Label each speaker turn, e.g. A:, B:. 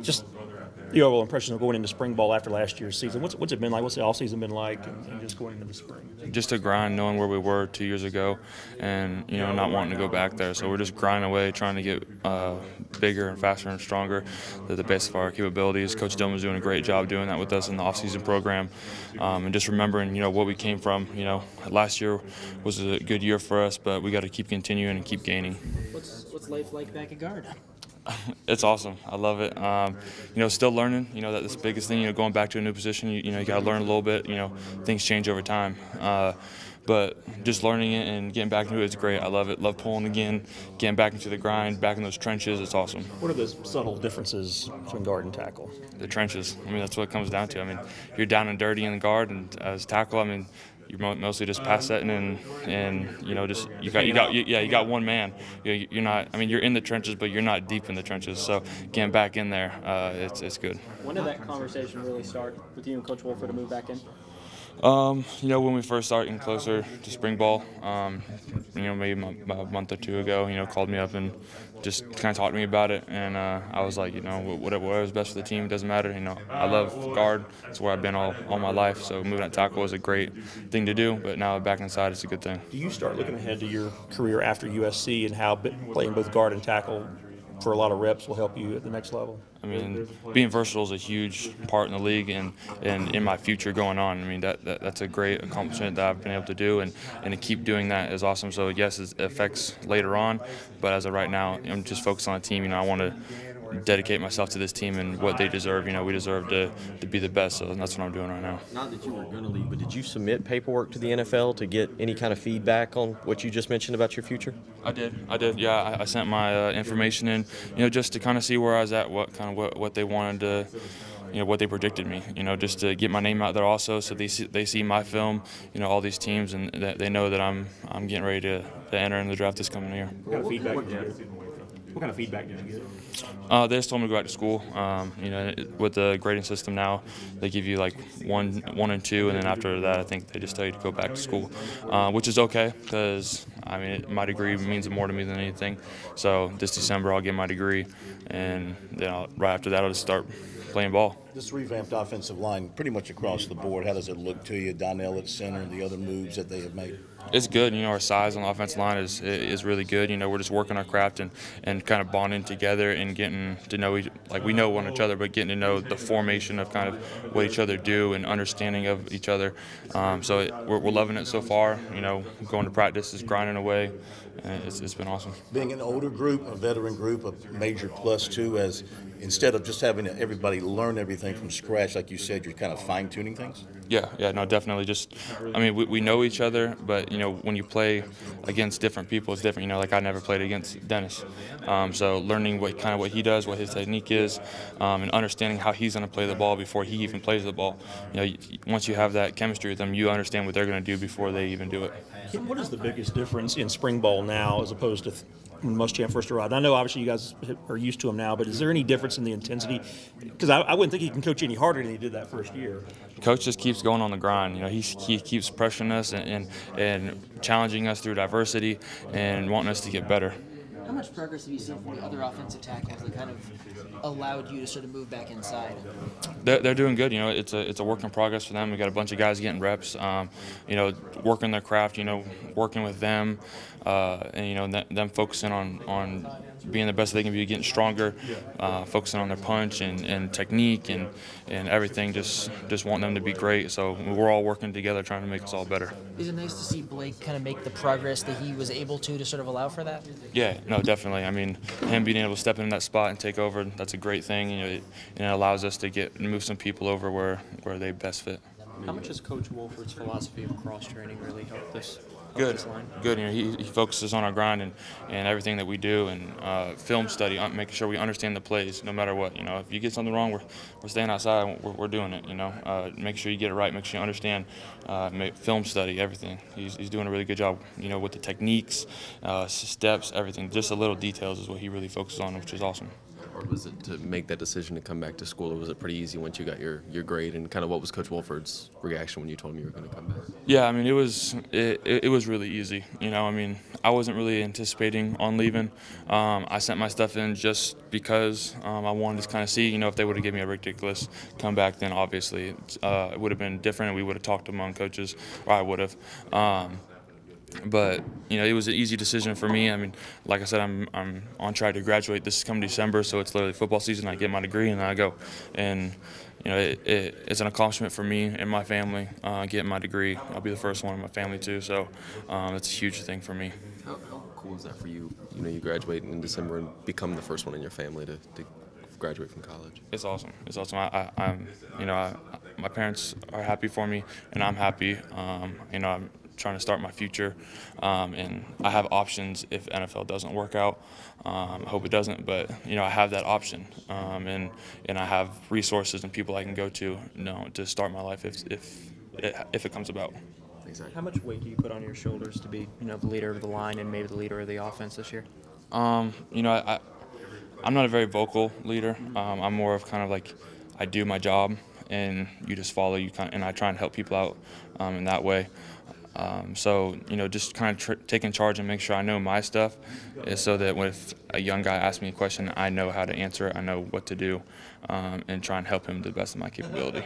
A: Just the overall impression of going into spring ball after last year's season. What's it been like? What's the offseason been like, and just going into the spring?
B: Just a grind, knowing where we were 2 years ago, and not wanting to go back there. So we're just grinding away, trying to get bigger and faster and stronger to the best of our capabilities. Coach Dillman's doing a great job doing that with us in the offseason program, and just remembering what we came from. Last year was a good year for us, but we got to keep continuing and keep gaining.
C: What's life like back at guard?
B: It's awesome. I love it. Still learning. That's the biggest thing. Going back to a new position, you got to learn a little bit. Things change over time. But just learning it and getting back into it is great. I love it. Love pulling again, getting back into the grind, back in those trenches. It's awesome.
A: What are the subtle differences between guard and tackle?
B: The trenches. That's what it comes down to. You're down and dirty in the guard, and as tackle, you're mostly just pass setting and just you got one man. You're not. You're in the trenches, but you're not deep in the trenches. So getting back in there, it's good.
C: When did that conversation really start with you and Coach Wolfer to move back in?
B: When we first started getting closer to spring ball, maybe about a month or two ago, called me up and just kind of talked to me about it, and I was like, whatever's best for the team, doesn't matter. I love guard. It's where I've been all my life, so moving at tackle is a great thing to do, but now back inside, it's a good thing.
A: Do you start looking ahead to your career after USC and how playing both guard and tackle for a lot of reps will help you at the next level?
B: Being versatile is a huge part in the league and in my future going on. That's a great accomplishment that I've been able to do, and to keep doing that is awesome. So yes, it affects later on, but as of right now, I'm just focused on a team. I want to dedicate myself to this team and what they deserve. We deserve to be the best, so that's what I'm doing right now.
D: Not that you were going to leave, but did you submit paperwork to the NFL to get any kind of feedback on what you just mentioned about your future?
B: I did. Yeah, I sent my information in, just to kind of see where I was at, what they wanted to, what they predicted me, just to get my name out there also, so they see my film, all these teams, and they know that I'm getting ready to enter in the draft this coming year.
A: What kind of feedback did you get?
B: They just told me to go back to school. With the grading system now, they give you like one and two, and then after that, I think they just tell you to go back to school, which is okay because my degree means more to me than anything. So this December, I'll get my degree, and then right after that, I'll just start playing ball.
E: This revamped offensive line, pretty much across the board, how does it look to you? Donnell at center and the other moves that they have made?
B: It's good. Our size on the offensive line is really good. We're just working our craft and kind of bonding together and getting to know we know one each other, but getting to know the formation of kind of what each other do and understanding of each other. We're loving it so far. Going to practice is grinding away. And it's been awesome.
E: Being an older group, a veteran group, a major plus too, as instead of just having everybody learn everything from scratch, like you said, you're kind of fine-tuning things?
B: Yeah, no, definitely. Just, we know each other, but, when you play against different people, it's different. Like I never played against Dennis. So learning what he does, what his technique is, and understanding how he's going to play the ball before he even plays the ball. Once you have that chemistry with them, you understand what they're going to do before they even do it.
A: What is the biggest difference in spring ball now as opposed to when Muschamp first arrived? I know obviously you guys are used to him now, but is there any difference in the intensity? Because I wouldn't think he can coach any harder than he did that first year.
B: Coach just keeps going on the grind. He keeps pressuring us and challenging us through diversity and wanting us to get better.
C: How much progress have you seen from the other offensive tackles that kind of allowed you to sort of move back inside?
B: They're doing good. It's a work in progress for them. We got a bunch of guys getting reps. Working their craft. Working with them, and them focusing on being the best they can be, getting stronger, focusing on their punch and technique and everything. Just wanting them to be great. So we're all working together, trying to make us all better.
C: Is it nice to see Blake kind of make the progress that he was able to sort of allow for that?
B: Yeah, no, definitely. Him being able to step in that spot and take over, that's a great thing. It allows us to move some people over where they best fit.
F: How much has Coach Wolfert's philosophy of cross-training really helped this?
B: Good. He focuses on our grind and everything that we do, and film study, making sure we understand the plays no matter what. If you get something wrong, we're staying outside. We're doing it. Make sure you get it right. Make sure you understand. Film study, everything. He's doing a really good job. With the techniques, steps, everything. Just the little details is what he really focuses on, which is awesome.
G: hard was it to make that decision to come back to school, or was it pretty easy once you got your grade? And kind of what was Coach Wolford's reaction when you told him you were going to come back?
B: Yeah, I mean, it was really easy. You know, I mean, I wasn't really anticipating on leaving. I sent my stuff in just because I wanted to kind of see, you know, if they would have given me a ridiculous comeback, then obviously it would have been different. We would have talked among coaches, or I would have. But you know, it was an easy decision for me. I mean, like I said, I'm on track to graduate this coming December, so it's literally football season. I get my degree and then I go, and you know, it's an accomplishment for me and my family getting my degree. I'll be the first one in my family too, so it's a huge thing for me.
G: How cool is that for you? You know, you graduate in December and become the first one in your family to graduate from college.
B: It's awesome. It's awesome. My parents are happy for me, and I'm happy. You know, I'm trying to start my future, and I have options if NFL doesn't work out. I hope it doesn't, but you know, I have that option, and I have resources and people I can go to, you know, to start my life if it comes about.
G: Exactly.
F: How much weight do you put on your shoulders to be, you know, the leader of the line and maybe the leader of the offense this year?
B: You know, I'm not a very vocal leader. I'm more of kind of like, I do my job and you just follow. And I try and help people out in that way. So, you know, just kind of taking charge and make sure I know my stuff, is so that if a young guy asks me a question, I know how to answer it, I know what to do, and try and help him to the best of my capability.